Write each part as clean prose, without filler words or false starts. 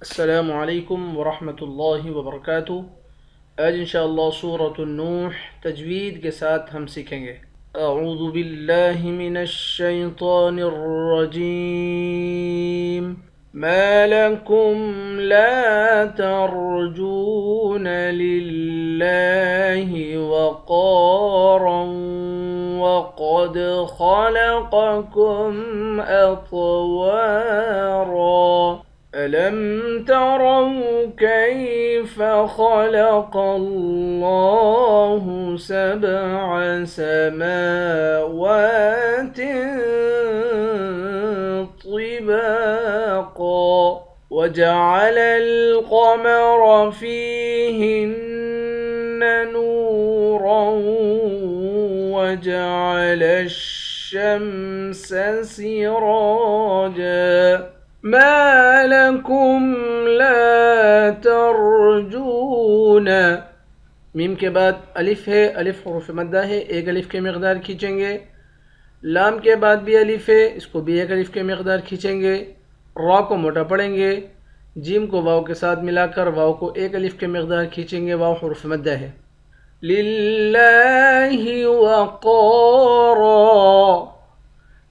السلام علیکم ورحمۃ اللہ وبرکاتہ۔ آج انشاءاللہ سورۃ النوح تجوید کے ساتھ ہم سیکھیں گے۔ اعوذ باللہ من الشیطان الرجیم۔ ما لکم لا ترجون للہ وقارا وقد خلقکم اطوارا ألم تروا كيف خلق الله سبع سماوات طباقا وجعل القمر فيهن نورا وجعل الشمس سراجا ما لکم لا ترجون۔ میم کے بعد الف ہے، الف حروف مدہ ہے، ایک الف کے مقدار کھینچیں گے۔ لام کے بعد بھی الف ہے، اس کو بھی ایک الف کے مقدار کھینچیں گے۔ را کو موٹا پڑھیں گے، جیم کو واو کے ساتھ ملا کر واو کو ایک الف کے مقدار کھینچیں گے، واو حروف مدہ ہے۔ للہ وقارا،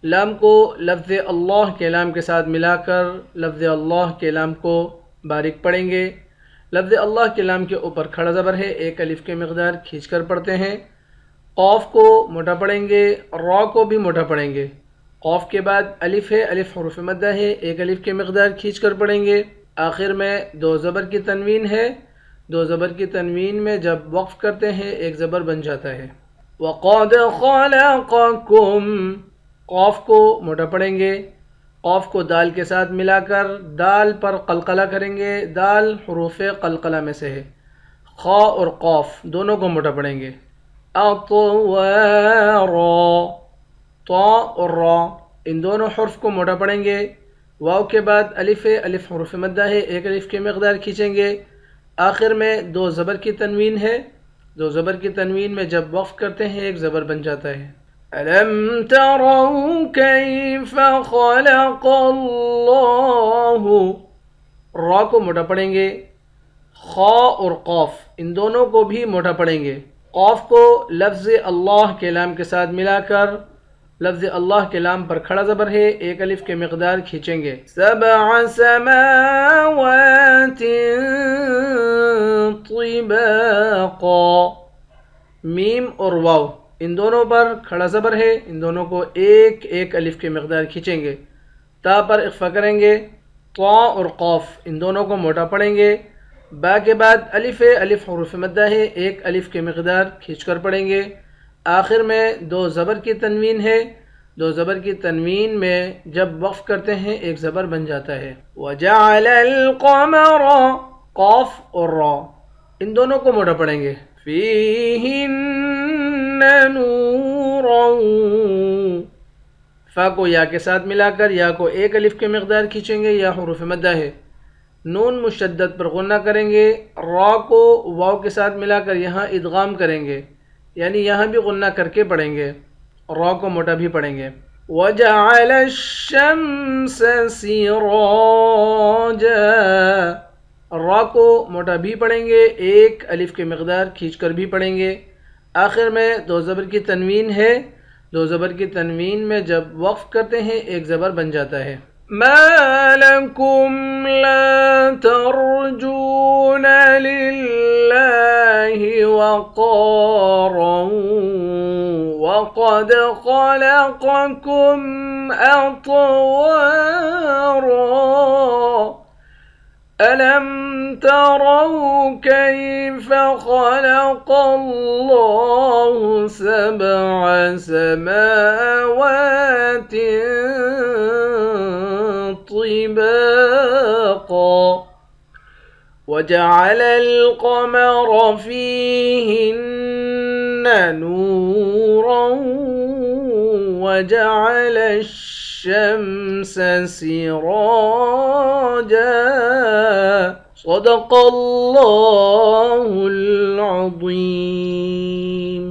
لام کو لفظ اللہ کے لام کے ساتھ ملا کر لفظ اللہ کے لام کو باریک پڑھیں گے۔ لفظ اللہ کے لام کے اوپر کھڑا زبر ہے، ایک الف کے مقدار کھینچ کر پڑھتے ہیں۔ قاف کو موٹا پڑھیں گے، را کو بھی موٹا پڑھیں گے۔ قاف کے بعد الف ہے، الف حروف مدہ ہے، ایک الف کے مقدار کھینچ کر پڑھیں گے۔ آخر میں دو زبر کی تنوین ہے، دو زبر کی تنوین میں جب وقف کرتے ہیں ایک زبر بن جاتا ہے۔ وَقَدْ خَلَقَكُمْ، قاف کو موٹا پڑھیں گے، قاف کو دال کے ساتھ ملا کر دال پر قلقلہ کریں گے، دال حروف قلقلہ میں سے ہے۔ خا اور قاف دونوں کو موٹا پڑھیں گے۔ اطوارا، طا اور را ان دونوں حرف کو موٹا پڑھیں گے۔ واو کے بعد الف ہے، الف حروف مدہ ہے، ایک الف کے مقدار کھینچیں گے۔ آخر میں دو زبر کی تنوین ہے، دو زبر کی تنوین میں جب وقف کرتے ہیں ایک زبر بن جاتا ہے۔ أَلَمْ تَرَوْا كَيْفَ خَلَقَ اللَّهُ، را کو موٹا پڑھیں گے، خا اور قاف ان دونوں کو بھی موٹا پڑھیں گے۔ قاف کو لفظ اللہ کے لام کے ساتھ ملا کر لفظ اللہ کے لام پر کھڑا زبر ہے، ایک الف کے مقدار کھینچیں گے۔ سبع سماوات طباقا، میم اور واو ان دونوں پر کھڑا زبر ہے، ان دونوں کو ایک ایک الف کے مقدار کھینچیں گے۔ تا پر اخفا کریں گے۔ طا اور قاف ان دونوں کو موٹا پڑھیں گے۔ با کے بعد الف ہے، الف حروف مدہ ہے، ایک الف کے مقدار کھینچ کر پڑھیں گے۔ آخر میں دو زبر کی تنوین ہے، دو زبر کی تنوین میں جب وقف کرتے ہیں ایک زبر بن جاتا ہے۔ وَجَعَلَ الْقَمَرَ، قاف اور را ان دونوں کو موٹا پڑھیں گے۔ فِيهِنَّ نُورًا، فا کو یا کے ساتھ ملا کر یا کو ایک الف کے مقدار کھینچیں گے، یا حروف مدہ ہے۔ نون مشدد پر غنہ کریں گے، را کو واو کے ساتھ ملا کر یہاں ادغام کریں گے، یعنی یہاں بھی غنہ کر کے پڑھیں گے، را کو موٹا بھی پڑھیں گے۔ وَجَعَلَ الشَّمْسَ سِرَاجًا، را کو موٹا بھی پڑھیں گے، ایک الف کے مقدار کھینچ کر بھی پڑھیں گے۔ آخر میں دو زبر کی تنوین ہے، دو زبر کی تنوین میں جب وقف کرتے ہیں ایک زبر بن جاتا ہے۔ ما لکم لا ترجون للہ وقارا وقد خلقکم اطوارا أَلَمْ تَرَوْا كَيْفَ خَلَقَ اللَّهُ سَبْعَ سَمَاوَاتٍ طِبَاقًا وَجَعَلَ الْقَمَرَ فِيهِنَّ نُورًا وَجَعَلَ الشَّمْسَ سِرَاجًا۔ صدق اللہ العظیم۔